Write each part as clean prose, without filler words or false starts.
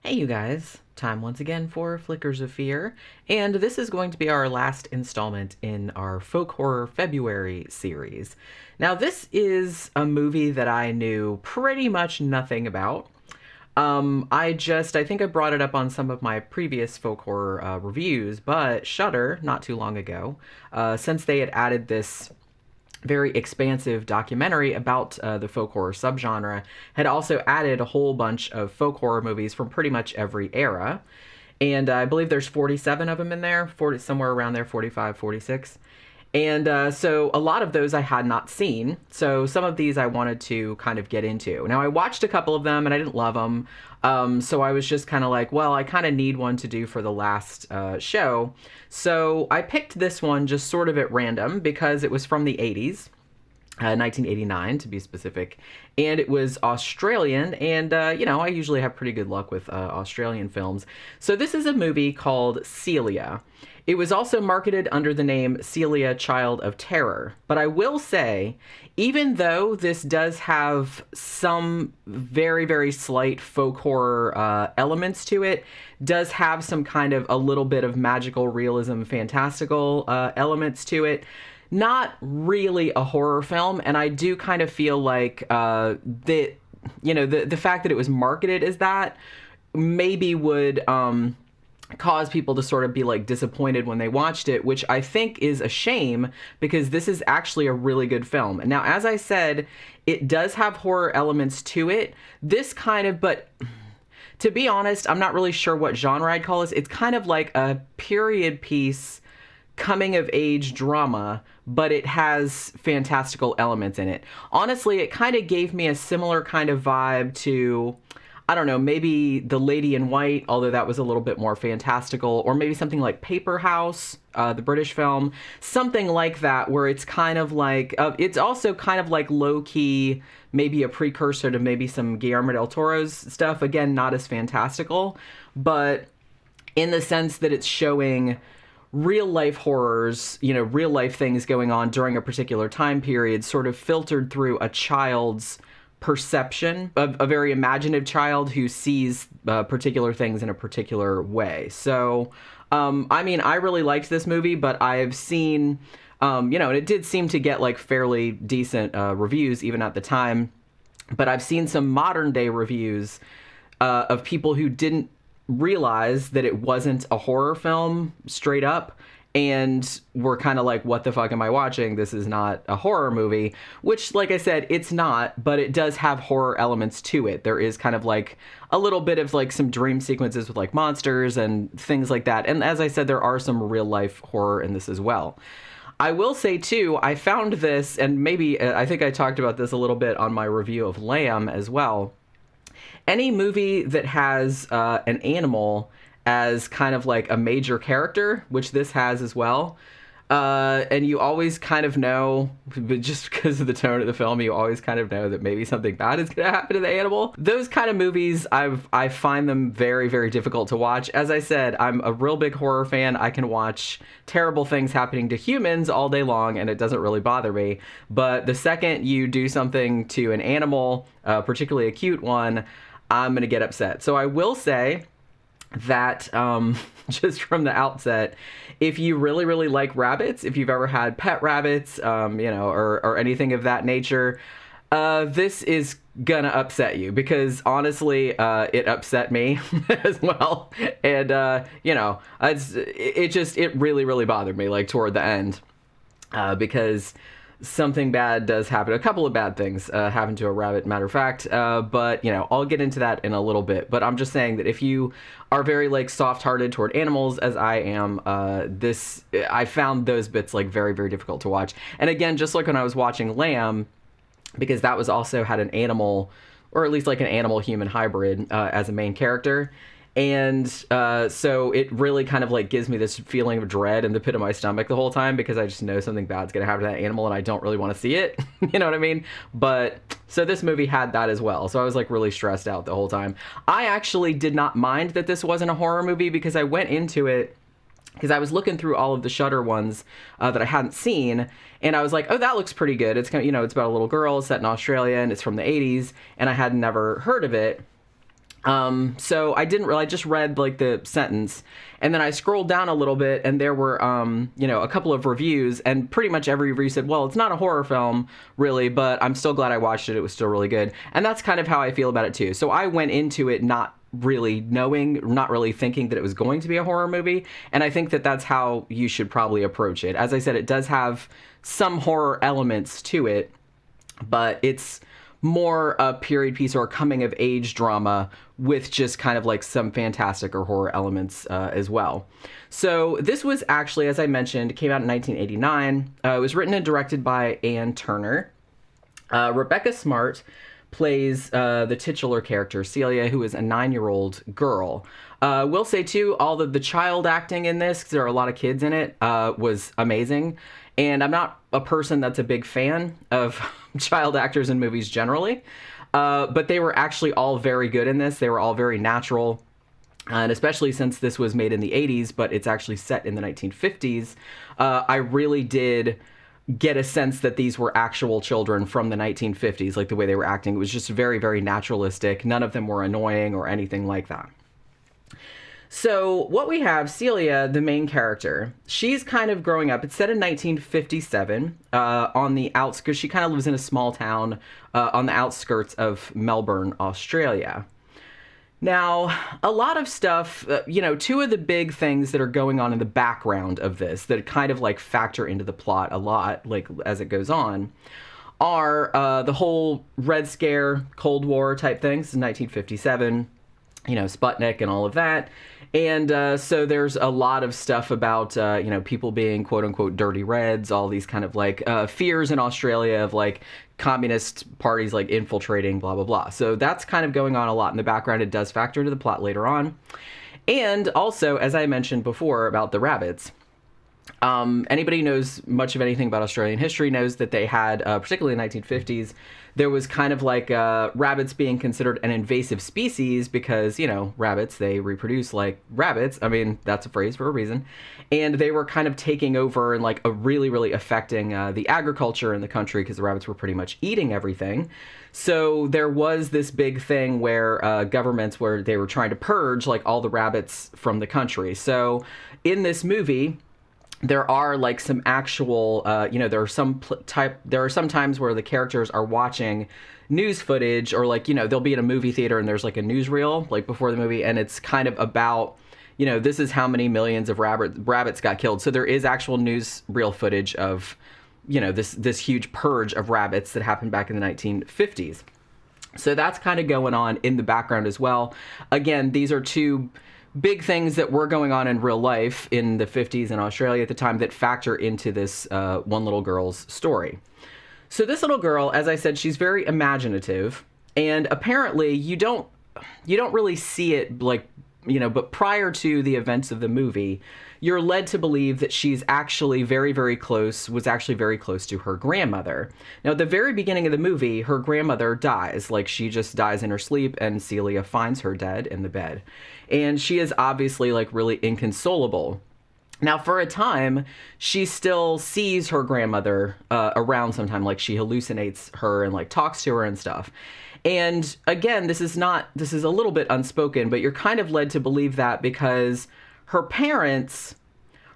Hey, you guys. Time once again for Flickers of Fear, and this is going to be our last installment in our Folk Horror February series. Now, this is a movie that I knew pretty much nothing about. I think I brought it up on some of my previous folk horror reviews, but Shudder, not too long ago, since they had added this very expansive documentary about the folk horror subgenre, had also added a whole bunch of folk horror movies from pretty much every era. And I believe there's 47 of them in there, 40, somewhere around there, 45, 46. And so a lot of those I had not seen. So some of these I wanted to kind of get into. Now, I watched a couple of them and I didn't love them. So I was just kind of like, well, I kind of need one to do for the last show. So I picked this one just sort of at random because it was from the 80s. 1989 to be specific, and it was Australian, and I usually have pretty good luck with Australian films. So this is a movie called Celia. It was also marketed under the name Celia, Child of Terror. But I will say, even though this does have some very, very slight folk horror elements to it, does have some kind of a little bit of magical realism, fantastical elements to it, not really a horror film. And I do kind of feel like the fact that it was marketed as that maybe would cause people to sort of be like disappointed when they watched it, which I think is a shame because this is actually a really good film. Now, as I said, it does have horror elements to it. But to be honest, I'm not really sure what genre I'd call this. It's kind of like a period piece coming of age drama, but it has fantastical elements in it. Honestly, it kind of gave me a similar kind of vibe to, I don't know, maybe The Lady in White, although that was a little bit more fantastical, or maybe something like Paper House, the British film, something like that, where it's kind of like, it's also kind of like low-key, maybe a precursor to maybe some Guillermo del Toro's stuff. Again, not as fantastical, but in the sense that it's showing real life horrors, real life things going on during a particular time period, sort of filtered through a child's perception, a very imaginative child who sees particular things in a particular way. So, I really liked this movie, but I've seen, and it did seem to get like fairly decent reviews even at the time, but I've seen some modern day reviews of people who didn't realize that it wasn't a horror film straight up and were kind of like, what the fuck am I watching? This is not a horror movie, which, like I said, it's not, but it does have horror elements to it. There is kind of like a little bit of like some dream sequences with like monsters and things like that. And as I said, there are some real life horror in this as well. I will say too, I found this, and maybe I think I talked about this a little bit on my review of Lamb as well. Any movie that has an animal as kind of like a major character, which this has as well, and you always kind of know, but just because of the tone of the film, you always kind of know that maybe something bad is going to happen to the animal. Those kind of movies, I find them very, very difficult to watch. As I said, I'm a real big horror fan. I can watch terrible things happening to humans all day long, and it doesn't really bother me. But the second you do something to an animal, particularly a cute one, I'm going to get upset. So I will say that just from the outset, if you really, really like rabbits, if you've ever had pet rabbits, or anything of that nature, this is gonna upset you because honestly, it upset me as well. And, it really, really bothered me like toward the end, because something bad does happen. A couple of bad things happen to a rabbit, matter of fact. But, I'll get into that in a little bit. But I'm just saying that if you are very, like, soft-hearted toward animals, as I am, I found those bits, like, very, very difficult to watch. And again, just like when I was watching Lamb, because that was also had an animal, or at least, like, an animal-human hybrid as a main character. And so it really kind of like gives me this feeling of dread in the pit of my stomach the whole time because I just know something bad's going to happen to that animal and I don't really want to see it. You know what I mean? But so this movie had that as well. So I was like really stressed out the whole time. I actually did not mind that this wasn't a horror movie because I went into it because I was looking through all of the Shudder ones that I hadn't seen, and I was like, oh, that looks pretty good. It's kind of, it's about a little girl set in Australia and it's from the 80s, and I had never heard of it. So I just read like the sentence, and then I scrolled down a little bit, and there were, a couple of reviews, and pretty much every review said, well, it's not a horror film really, but I'm still glad I watched it. It was still really good. And that's kind of how I feel about it too. So I went into it not really thinking that it was going to be a horror movie. And I think that that's how you should probably approach it. As I said, it does have some horror elements to it, but it's more a period piece or a coming of age drama with just kind of like some fantastic or horror elements as well. So this was actually, as I mentioned, came out in 1989. It was written and directed by Ann Turner. Rebecca Smart plays the titular character, Celia, who is a 9-year-old girl. We'll say, too, all of the child acting in this, because there are a lot of kids in it, was amazing. And I'm not a person that's a big fan of child actors in movies generally, but they were actually all very good in this. They were all very natural, and especially since this was made in the 80s, but it's actually set in the 1950s, I really did get a sense that these were actual children from the 1950s, like the way they were acting. It was just very, very naturalistic. None of them were annoying or anything like that. So what we have, Celia, the main character, she's kind of growing up. It's set in 1957 on the outskirts. She kind of lives in a small town on the outskirts of Melbourne, Australia. Now, a lot of stuff, two of the big things that are going on in the background of this that kind of like factor into the plot a lot, like as it goes on, are the whole Red Scare, Cold War type things in 1957, Sputnik and all of that. And so there's a lot of stuff about, people being quote unquote dirty reds, all these kind of like fears in Australia of like communist parties like infiltrating, blah, blah, blah. So that's kind of going on a lot in the background. It does factor into the plot later on. And also, as I mentioned before about the rabbits, anybody who knows much of anything about Australian history knows that they had, particularly in the 1950s, there was kind of like rabbits being considered an invasive species because, rabbits, they reproduce like rabbits. I mean, that's a phrase for a reason. And they were kind of taking over and like really, really affecting the agriculture in the country because the rabbits were pretty much eating everything. So there was this big thing where governments where they were trying to purge like all the rabbits from the country. So in this movie, there are like some actual, there are some times where the characters are watching news footage or like, they'll be in a movie theater and there's like a newsreel like before the movie. And it's kind of about, this is how many millions of rabbits got killed. So there is actual newsreel footage of, this huge purge of rabbits that happened back in the 1950s. So that's kind of going on in the background as well. Again, these are two big things that were going on in real life in the 50s in Australia at the time that factor into this one little girl's story. So this little girl, as I said, she's very imaginative, and apparently you don't really see it like, but prior to the events of the movie, you're led to believe that she's actually very, very close to her grandmother. Now, at the very beginning of the movie, her grandmother dies. Like, she just dies in her sleep, and Celia finds her dead in the bed. And she is obviously, like, really inconsolable. Now, for a time, she still sees her grandmother around sometime. Like, she hallucinates her and, like, talks to her and stuff. And, again, this is a little bit unspoken, but you're kind of led to believe that because her parents,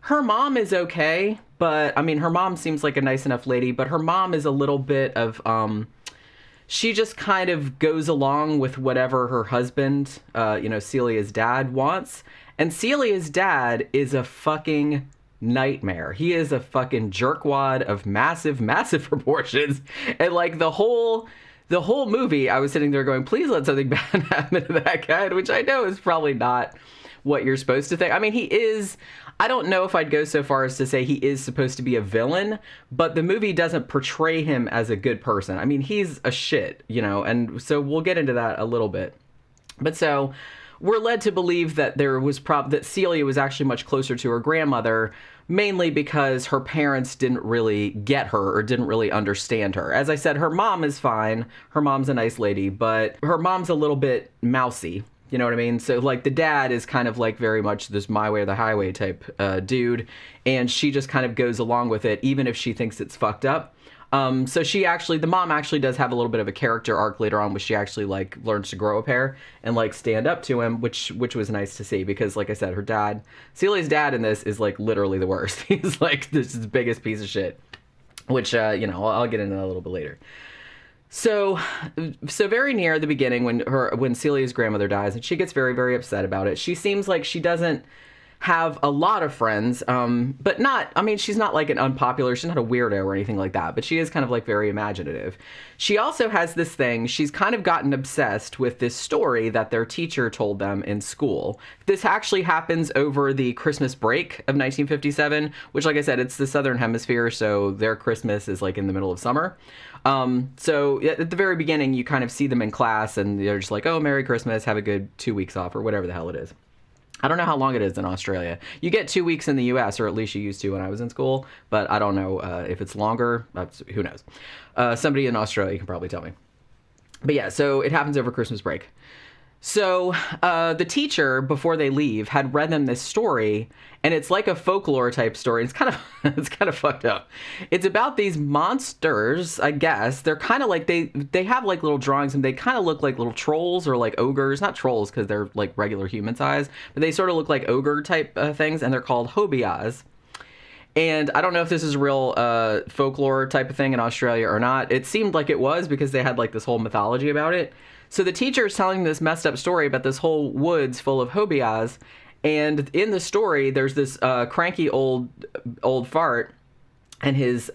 her mom is okay, but, I mean, her mom seems like a nice enough lady, but her mom is a little bit of, she just kind of goes along with whatever her husband, Celia's dad wants. And Celia's dad is a fucking nightmare. He is a fucking jerkwad of massive, massive proportions. And, like, the whole movie, I was sitting there going, please let something bad happen to that guy, which I know is probably not what you're supposed to think. I mean, I don't know if I'd go so far as to say he is supposed to be a villain, but the movie doesn't portray him as a good person. I mean, he's a shit, and so we'll get into that a little bit. But so we're led to believe that that Celia was actually much closer to her grandmother, mainly because her parents didn't really get her or didn't really understand her. As I said, her mom is fine. Her mom's a nice lady, but her mom's a little bit mousy. You know what I mean? So, like, the dad is kind of, like, very much this my way or the highway type dude, and she just kind of goes along with it, even if she thinks it's fucked up. So the mom actually does have a little bit of a character arc later on, where she actually like learns to grow a pair and like stand up to him, which was nice to see, because like I said, Celia's dad in this is like literally the worst. He's like this is the biggest piece of shit, which I'll get into that a little bit later. So very near the beginning, when Celia's grandmother dies, and she gets very, very upset about it. She seems like she doesn't have a lot of friends, but she's not like an unpopular, she's not a weirdo or anything like that, but she is kind of like very imaginative. She also has this thing, she's kind of gotten obsessed with this story that their teacher told them in school. This actually happens over the Christmas break of 1957, which, like I said, it's the Southern Hemisphere, so their Christmas is like in the middle of summer. So at the very beginning, you kind of see them in class and they're just like, oh, Merry Christmas, have a good 2 weeks off, or whatever the hell it is. I don't know how long it is in Australia. You get 2 weeks in the U.S., or at least you used to when I was in school, but I don't know if it's longer. Who knows? Somebody in Australia can probably tell me. But yeah, so it happens over Christmas break. So the teacher, before they leave, had read them this story, and it's like a folklore type story. It's kind of fucked up. It's about these monsters, I guess. They're kind of like, they have like little drawings, and they kind of look like little trolls or like ogres. Not trolls because they're like regular human size, but they sort of look like ogre type things, and they're called hobias. And I don't know if this is a real folklore type of thing in Australia or not. It seemed like it was, because they had like this whole mythology about it. So the teacher is telling this messed up story about this whole woods full of hobias, and in the story, there's this cranky old fart and his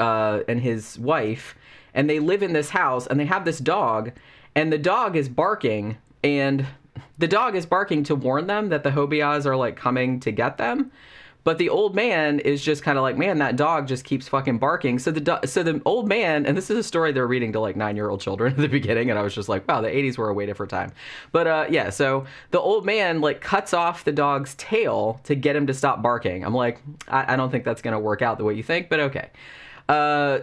wife, and they live in this house, and they have this dog, and the dog is barking, and the dog is barking to warn them that the hobias are like coming to get them. But the old man is just kind of like, man, that dog just keeps fucking barking. So the old man, and this is a story they're reading to like 9-year-old children at the beginning, and I was just like, wow, the 80s were a way different time. But yeah, so the old man like cuts off the dog's tail to get him to stop barking. I'm like, I don't think that's gonna work out the way you think, but okay. But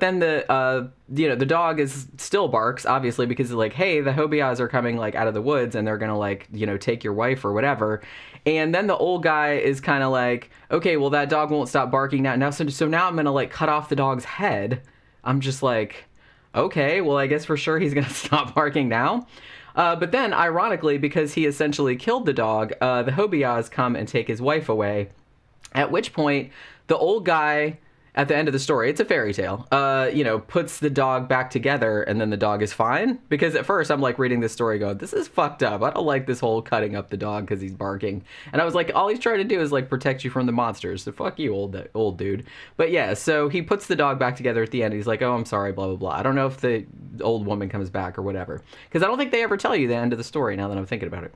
then the dog is still barks, obviously, because like, hey, the hobias are coming like out of the woods, and they're gonna like, take your wife or whatever. And then the old guy is kind of like, okay, well, that dog won't stop barking now. So now I'm gonna like cut off the dog's head. I'm just like, okay, well, I guess for sure he's gonna stop barking now. But then, ironically, because he essentially killed the dog, the hobias come and take his wife away. At which point, the old guy, at the end of the story, it's a fairy tale, puts the dog back together, and then the dog is fine. Because at first I'm like reading this story going, this is fucked up. I don't like this whole cutting up the dog because he's barking. And I was like, all he's trying to do is like protect you from the monsters. So fuck you, old dude. But yeah, so he puts the dog back together at the end. He's like, oh, I'm sorry, blah, blah, blah. I don't know if the old woman comes back or whatever. Because I don't think they ever tell you the end of the story now that I'm thinking about it.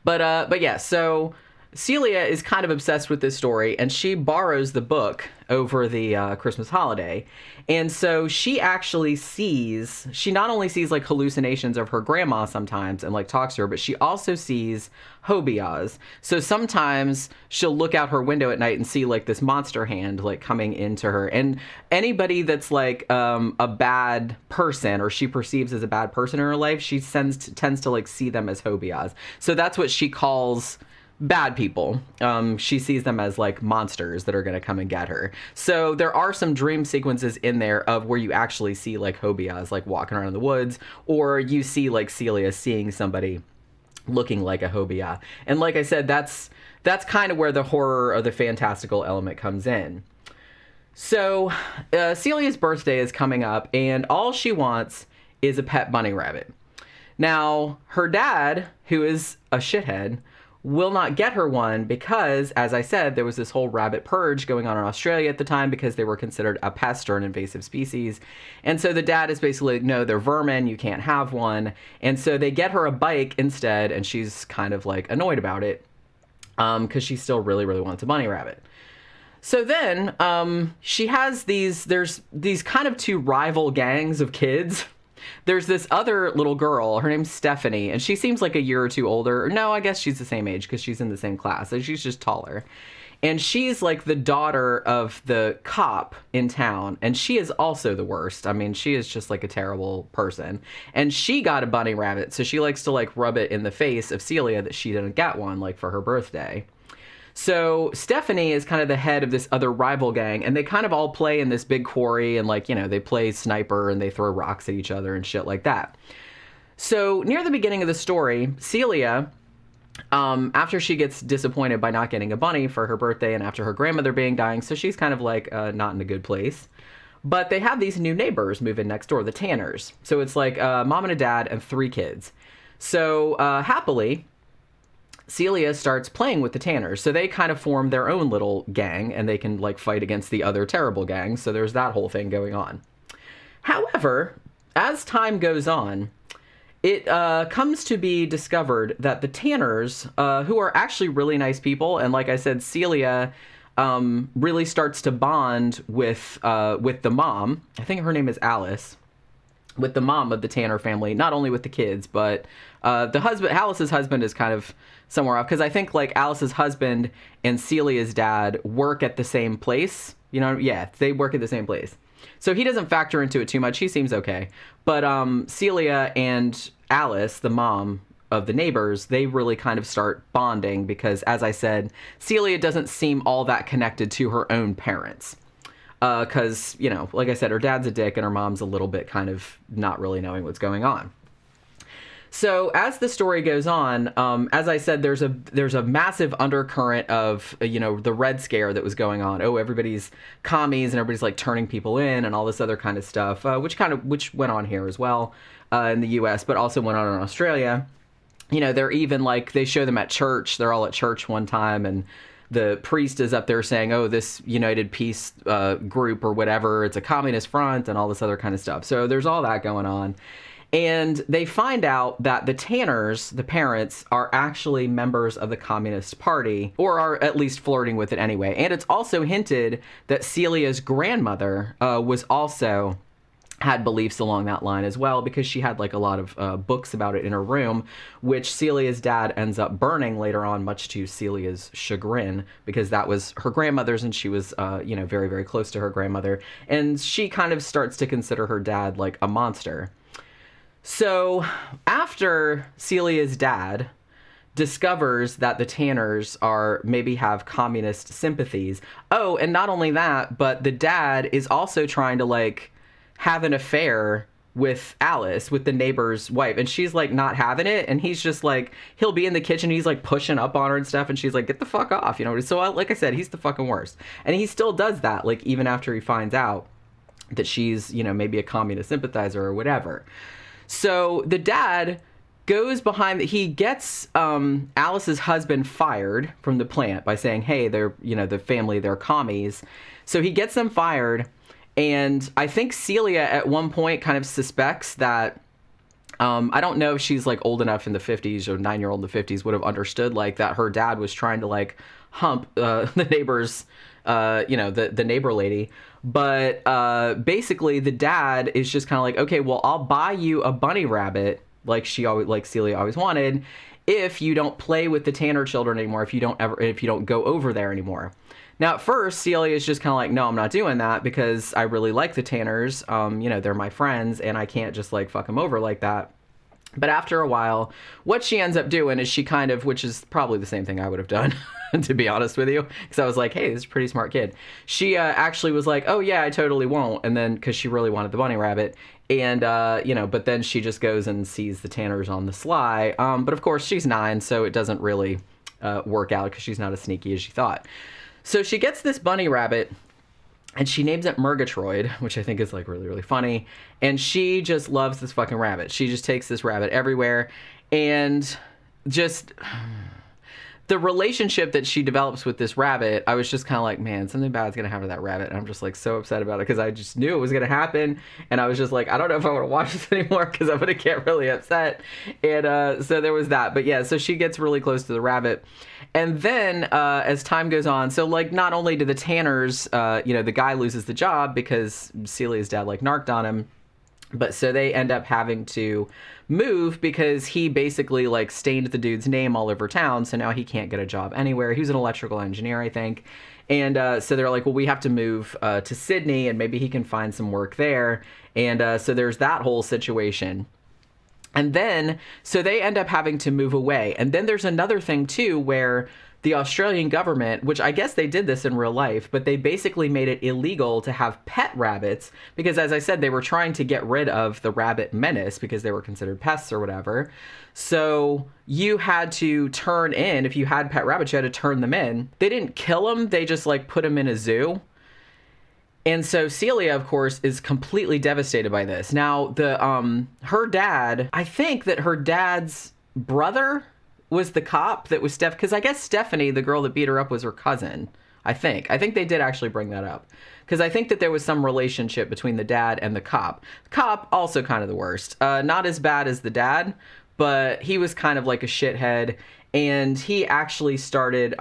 But yeah, so Celia is kind of obsessed with this story, and she borrows the book over the Christmas holiday. And so she not only sees like hallucinations of her grandma sometimes and like talks to her, but she also sees hobias. So sometimes she'll look out her window at night and see like this monster hand like coming into her. And anybody that's like a bad person, or she perceives as a bad person in her life, she tends to like see them as hobias. So that's what she calls bad people. She sees them as like monsters that are going to come and get her. So there are some dream sequences in there of where you actually see like hobias like walking around in the woods, or you see like Celia seeing somebody looking like a hobia. And like I said, that's kind of where the horror or the fantastical element comes in. So Celia's birthday is coming up, and all she wants is a pet bunny rabbit. Now, her dad, who is a shithead, will not get her one because, as I said, there was this whole rabbit purge going on in Australia at the time because they were considered a pest or an invasive species. And so the dad is basically like, no, they're vermin, you can't have one. And so they get her a bike instead, and she's kind of like annoyed about it because she still really, really wants a bunny rabbit. So then she has there's these kind of two rival gangs of kids. There's this other little girl, her name's Stephanie, and she seems like a year or two older. No, I guess she's the same age because she's in the same class, so she's just taller. And she's like the daughter of the cop in town, and she is also the worst. I mean, she is just like a terrible person. And she got a bunny rabbit, so she likes to like rub it in the face of Celia that she didn't get one like for her birthday. So Stephanie is kind of the head of this other rival gang, and they kind of all play in this big quarry, and like, you know, they play sniper and they throw rocks at each other and shit like that. So near the beginning of the story, Celia, after she gets disappointed by not getting a bunny for her birthday and after her grandmother dying, so she's kind of like not in a good place. But they have these new neighbors move in next door, the Tanners. So it's like a mom and a dad and 3 kids. So happily, Celia starts playing with the Tanners. So they kind of form their own little gang, and they can like fight against the other terrible gangs. So there's that whole thing going on. However, as time goes on, it comes to be discovered that the Tanners, who are actually really nice people, and like I said, Celia really starts to bond with the mom. I think her name is Alice. With the mom of the Tanner family, not only with the kids, but the husband, Alice's husband, is kind of somewhere off, because I think like Alice's husband and Celia's dad work at the same place. You know, yeah, they work at the same place. So he doesn't factor into it too much. He seems okay. But Celia and Alice, the mom of the neighbors, they really kind of start bonding because, as I said, Celia doesn't seem all that connected to her own parents. Because, you know, like I said, her dad's a dick and her mom's a little bit kind of not really knowing what's going on. So as the story goes on, as I said, there's a massive undercurrent of, you know, the Red Scare that was going on. Oh, everybody's commies and everybody's like turning people in and all this other kind of stuff, which went on here as well in the U.S., but also went on in Australia. You know, they're even like, they show them at church. They're all at church one time, and the priest is up there saying, oh, this United Peace group or whatever, it's a communist front and all this other kind of stuff. So there's all that going on. And they find out that the Tanners, the parents, are actually members of the Communist Party, or are at least flirting with it anyway. And it's also hinted that Celia's grandmother was also had beliefs along that line as well, because she had like a lot of books about it in her room, which Celia's dad ends up burning later on, much to Celia's chagrin, because that was her grandmother's and she was, you know, very, very close to her grandmother. And she kind of starts to consider her dad like a monster. So after Celia's dad discovers that the Tanners maybe have communist sympathies. Oh, and not only that, but the dad is also trying to like have an affair with Alice, with the neighbor's wife, and she's like not having it, and he's just like, he'll be in the kitchen, he's like pushing up on her and stuff, and she's like, get the fuck off, you know. So like I said, he's the fucking worst, and he still does that, like even after he finds out that she's, you know, maybe a communist sympathizer or whatever. So the dad goes behind, he gets Alice's husband fired from the plant by saying, hey, they're, you know, the family, they're commies. So he gets them fired. And I think Celia at one point kind of suspects that, I don't know if she's like old enough in the 50s or 9-year-old in the 50s would have understood like that her dad was trying to like hump the neighbor's, you know, the neighbor lady. But basically the dad is just kind of like, okay, well, I'll buy you a bunny rabbit like Celia always wanted, if you don't play with the Tanner children anymore, if you don't go over there anymore. Now, at first, Celia is just kind of like, no, I'm not doing that because I really like the Tanners. You know, they're my friends and I can't just like fuck them over like that. But after a while, what she ends up doing is she kind of, which is probably the same thing I would have done, to be honest with you, because I was like, hey, this is a pretty smart kid. She actually was like, oh, yeah, I totally won't. And then because she really wanted the bunny rabbit. And, you know, but then she just goes and sees the Tanners on the sly. But of course, she's 9, so it doesn't really work out because she's not as sneaky as she thought. So she gets this bunny rabbit and she names it Murgatroyd, which I think is like really, really funny. And she just loves this fucking rabbit. She just takes this rabbit everywhere. And just the relationship that she develops with this rabbit, I was just kind of like, man, something bad's going to happen to that rabbit. And I'm just like so upset about it because I just knew it was going to happen. And I was just like, I don't know if I want to watch this anymore because I'm going to get really upset. And so there was that. But yeah, so she gets really close to the rabbit. And then as time goes on, so like not only do the Tanners, you know, the guy loses the job because Celia's dad like narked on him, but so they end up having to move because he basically like stained the dude's name all over town. So now he can't get a job anywhere. He was an electrical engineer, I think. And so they're like, well, we have to move to Sydney and maybe he can find some work there. And so there's that whole situation. And then, so they end up having to move away. And then there's another thing, too, where the Australian government, which I guess they did this in real life, but they basically made it illegal to have pet rabbits because, as I said, they were trying to get rid of the rabbit menace because they were considered pests or whatever. So you had to turn in, if you had pet rabbits, you had to turn them in. They didn't kill them, they just like put them in a zoo. And so Celia, of course, is completely devastated by this. Now, her dad, I think that her dad's brother was the cop that was because I guess Stephanie, the girl that beat her up, was her cousin. I think they did actually bring that up because I think that there was some relationship between the dad and the cop. The cop, also kind of the worst. Not as bad as the dad, but he was kind of like a shithead. And he actually started,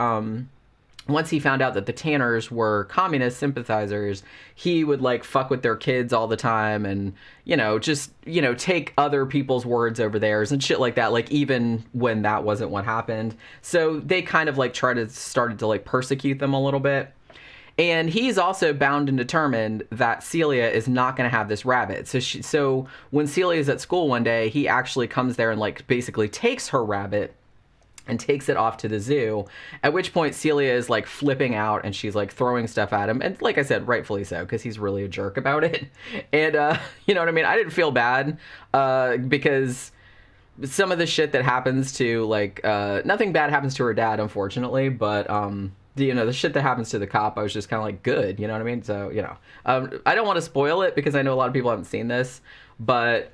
once he found out that the Tanners were communist sympathizers, he would like fuck with their kids all the time and, just, take other people's words over theirs and shit like that. Like even when that wasn't what happened. So they kind of like started to like persecute them a little bit. And he's also bound and determined that Celia is not going to have this rabbit. So when Celia's at school one day, he actually comes there and like basically takes her rabbit and takes it off to the zoo, at which point Celia is like flipping out and she's like throwing stuff at him. And like I said, rightfully so, because he's really a jerk about it. And, you know what I mean? I didn't feel bad because some of the shit that happens to like, nothing bad happens to her dad, unfortunately, but, the shit that happens to the cop, I was just kind of like, good, you know what I mean? So, I don't want to spoil it because I know a lot of people haven't seen this, but,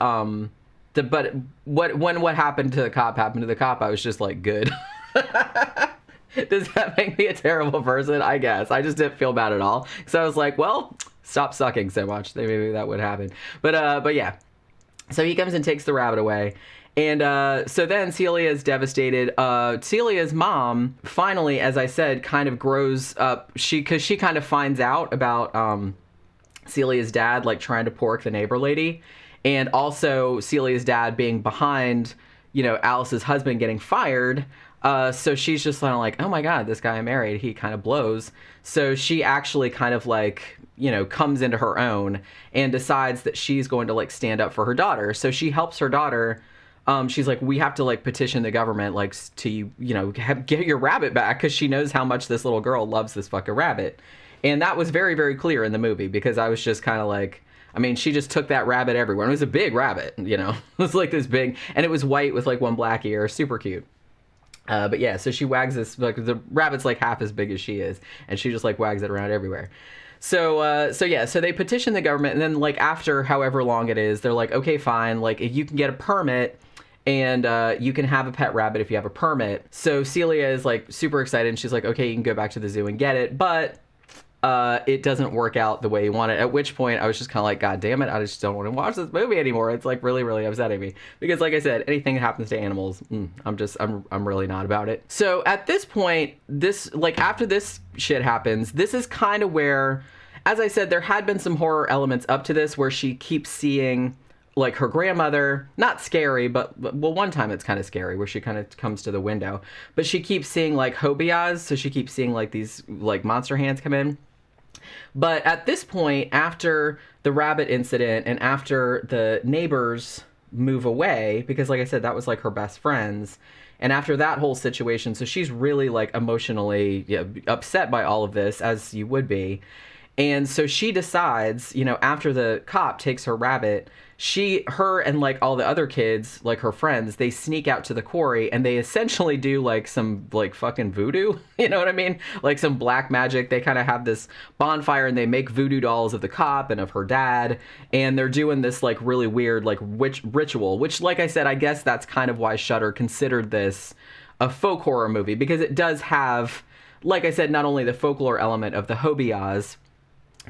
what happened to the cop happened to the cop, I was just like, good. Does that make me a terrible person? I guess. I just didn't feel bad at all. So I was like, well, stop sucking so much. Maybe that would happen. But yeah. So he comes and takes the rabbit away. And so then Celia is devastated. Celia's mom, finally, as I said, kind of grows up. Because she kind of finds out about Celia's dad, like, trying to pork the neighbor lady. And also Celia's dad being behind, Alice's husband getting fired. So she's just kind of like, oh my God, this guy I married, he kind of blows. So she actually kind of like, comes into her own and decides that she's going to like stand up for her daughter. So she helps her daughter. She's like, we have to like petition the government, like to, get your rabbit back. Cause she knows how much this little girl loves this fucking rabbit. And that was very, very clear in the movie because I was just kind of like, she just took that rabbit everywhere. And it was a big rabbit, It was like this big, and it was white with like one black ear, super cute. But yeah, so she wags this, like the rabbit's like half as big as she is, and she just like wags it around everywhere. So they petition the government, and then like after however long it is, they're like, okay, fine, like if you can get a permit, and you can have a pet rabbit if you have a permit. So Celia is like super excited, and she's like, okay, you can go back to the zoo and get it, but it doesn't work out the way you want it. At which point I was just kind of like, God damn it, I just don't want to watch this movie anymore. It's like really, really upsetting me because, like I said, anything that happens to animals, I'm really not about it. So at this point, after this shit happens, this is kind of where, as I said, there had been some horror elements up to this where she keeps seeing like her grandmother, not scary, but well, one time it's kind of scary where she kind of comes to the window, but she keeps seeing like hobias. So she keeps seeing like these like monster hands come in. But at this point, after the rabbit incident and after the neighbors move away, because like I said, that was like her best friends. And after that whole situation, so she's really like emotionally upset by all of this, as you would be. And so she decides, after the cop takes her rabbit, her and like all the other kids, like her friends, they sneak out to the quarry and they essentially do like some like fucking voodoo. You know what I mean? Like some black magic. They kind of have this bonfire and they make voodoo dolls of the cop and of her dad. And they're doing this like really weird like ritual, which like I said, I guess that's kind of why Shudder considered this a folk horror movie, because it does have, like I said, not only the folklore element of the hobias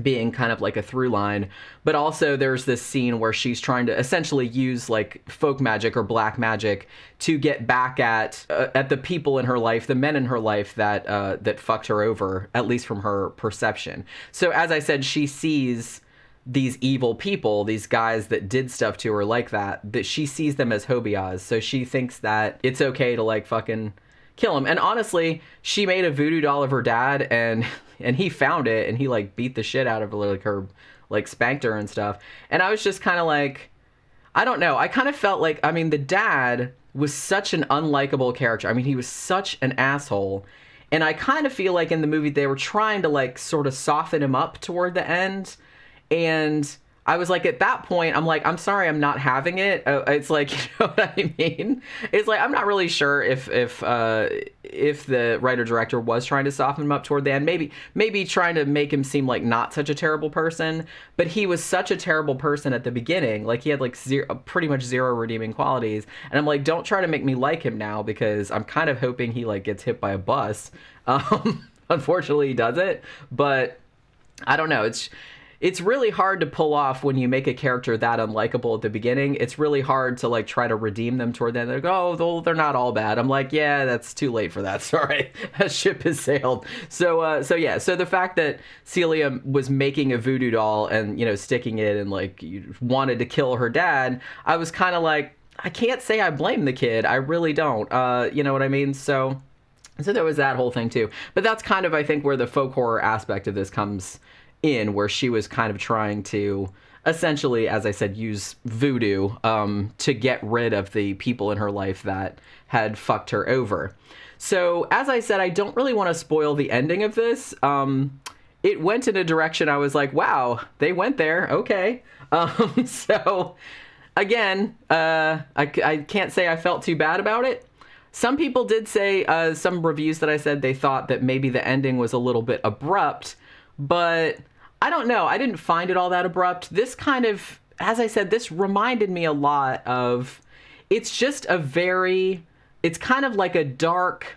being kind of like a through line, but also there's this scene where she's trying to essentially use like folk magic or black magic to get back at the people in her life, the men in her life that fucked her over, at least from her perception. So as I said, she sees these evil people, these guys that did stuff to her like that she sees them as hobias. So she thinks that it's okay to like fucking kill him. And honestly, she made a voodoo doll of her dad and he found it and he like beat the shit out of her, like her, like spanked her and stuff. And I was just kind of like, I don't know. I kind of felt like, the dad was such an unlikable character. He was such an asshole. And I kind of feel like in the movie they were trying to like sort of soften him up toward the end. And I was like, at that point, I'm like, I'm sorry, I'm not having it. It's like, you know what I mean? It's like, I'm not really sure if the writer director was trying to soften him up toward the end, maybe trying to make him seem like not such a terrible person, but he was such a terrible person at the beginning. Like he had like pretty much zero redeeming qualities. And I'm like, don't try to make me like him now, because I'm kind of hoping he like gets hit by a bus. Unfortunately he doesn't, but I don't know. It's really hard to pull off when you make a character that unlikable at the beginning. It's really hard to like try to redeem them toward the end. They go, oh, they're not all bad. I'm like, yeah, that's too late for that. Sorry, that ship has sailed. So the fact that Celia was making a voodoo doll and, you know, sticking it and like wanted to kill her dad, I was kind of like, I can't say I blame the kid. I really don't. You know what I mean? So there was that whole thing too. But that's kind of, I think, where the folk horror aspect of this comes in, where she was kind of trying to essentially, as I said, use voodoo to get rid of the people in her life that had fucked her over. So as I said, I don't really want to spoil the ending of this. It went in a direction I was like, wow, they went there. Okay. So again, I can't say I felt too bad about it. Some people did say, some reviews that I said, they thought that maybe the ending was a little bit abrupt, but I don't know. I didn't find it all that abrupt. This kind of, as I said, this reminded me a lot of, it's just it's kind of like a dark,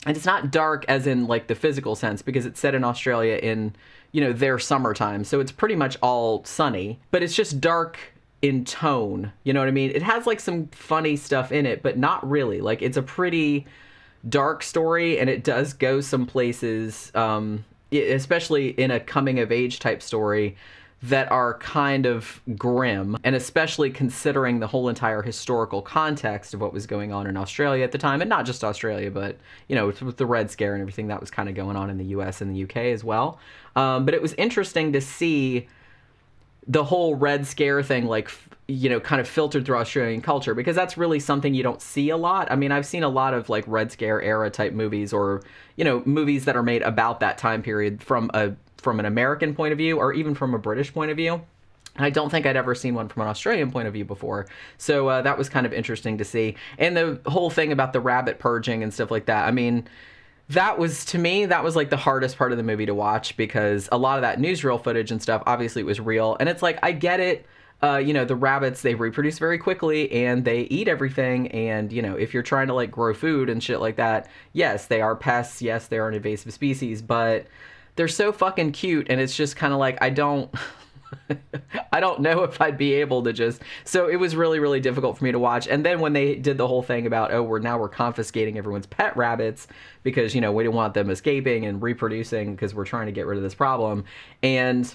and it's not dark as in like the physical sense, because it's set in Australia in, you know, their summertime. So it's pretty much all sunny, but it's just dark in tone. You know what I mean? It has like some funny stuff in it, but not really. Like it's a pretty dark story, and it does go some places, especially in a coming of age type story, that are kind of grim, and especially considering the whole entire historical context of what was going on in Australia at the time, and not just Australia, but, you know, with the Red Scare and everything that was kind of going on in the US and the UK as well. But it was interesting to see the whole Red Scare thing, like, you know, kind of filtered through Australian culture, because that's really something you don't see a lot. I mean, I've seen a lot of like Red Scare era type movies, or, you know, movies that are made about that time period from an American point of view, or even from a British point of view. And I don't think I'd ever seen one from an Australian point of view before. So that was kind of interesting to see. And the whole thing about the rabbit purging and stuff like that, I mean, that was, to me, that was like the hardest part of the movie to watch, because a lot of that newsreel footage and stuff, obviously it was real. And it's like, I get it. You know, the rabbits, they reproduce very quickly and they eat everything. And, you know, if you're trying to like grow food and shit like that, yes, they are pests. Yes, they are an invasive species, but they're so fucking cute. And it's just kind of like, I don't know if I'd be able to just, so it was really, really difficult for me to watch. And then when they did the whole thing about, oh, we're confiscating everyone's pet rabbits because, you know, we don't want them escaping and reproducing because we're trying to get rid of this problem. And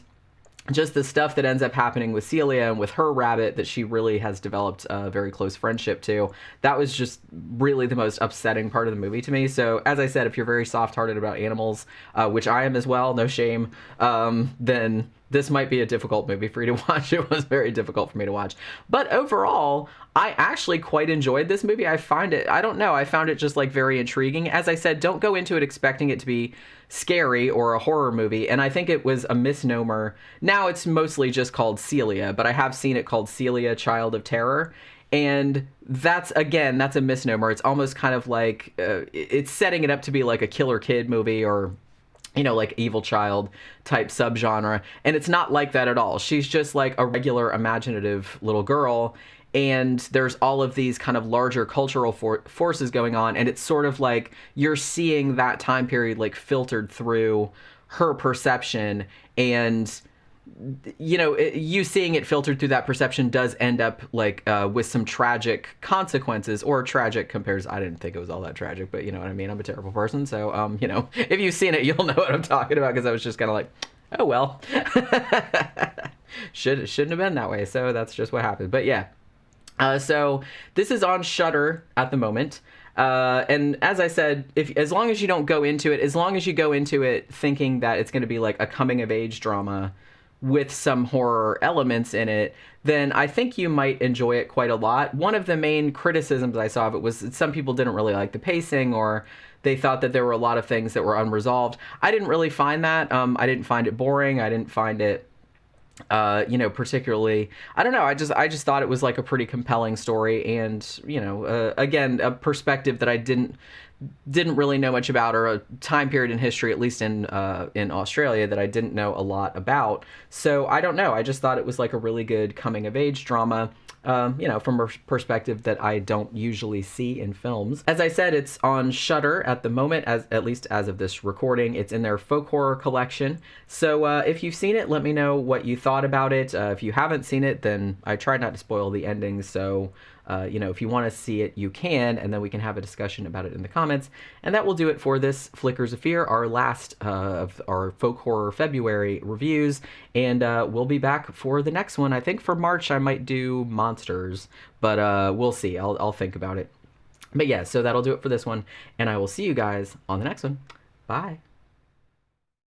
just the stuff that ends up happening with Celia and with her rabbit that she really has developed a very close friendship to, that was just really the most upsetting part of the movie to me. So as I said, if you're very soft-hearted about animals, which I am as well, no shame, then this might be a difficult movie for you to watch. It was very difficult for me to watch. But overall, I actually quite enjoyed this movie. I found it just like very intriguing. As I said, don't go into it expecting it to be scary or a horror movie. And I think it was a misnomer. Now it's mostly just called Celia, but I have seen it called Celia, Child of Terror. And that's a misnomer. It's almost kind of like, it's setting it up to be like a killer kid movie, or, you know, like evil child type subgenre. And it's not like that at all. She's just like a regular imaginative little girl. And there's all of these kind of larger cultural forces going on. And it's sort of like you're seeing that time period like filtered through her perception. And, you know, you seeing it filtered through that perception does end up like with some tragic consequences, or tragic compares. I didn't think it was all that tragic, but you know what I mean? I'm a terrible person. So, you know, if you've seen it, you'll know what I'm talking about, because I was just kind of like, oh, well, shouldn't have been that way. So that's just what happened. But yeah. So this is on Shudder at the moment. And as I said, as long as you don't go into it, as long as you go into it thinking that it's going to be like a coming of age drama, with some horror elements in it, then I think you might enjoy it quite a lot. One of the main criticisms I saw of it was that some people didn't really like the pacing, or they thought that there were a lot of things that were unresolved. I didn't really find that. I didn't find it boring. I didn't find it particularly, I don't know, I just thought it was like a pretty compelling story, and again, a perspective that I didn't really know much about, or a time period in history, at least in Australia, that I didn't know a lot about. So I don't know, I just thought it was like a really good coming of age drama, from a perspective that I don't usually see in films. As I said, it's on Shudder at the moment, at least as of this recording. It's in their folk horror collection. So if you've seen it, let me know what you thought about it. If you haven't seen it, then I tried not to spoil the ending, so if you want to see it, you can, and then we can have a discussion about it in the comments. And that will do it for this Flickers of Fear, our last of our folk horror February reviews. And we'll be back for the next one. I think for March I might do monsters, but we'll see. I'll think about it. But yeah, so that'll do it for this one, and I will see you guys on the next one. Bye.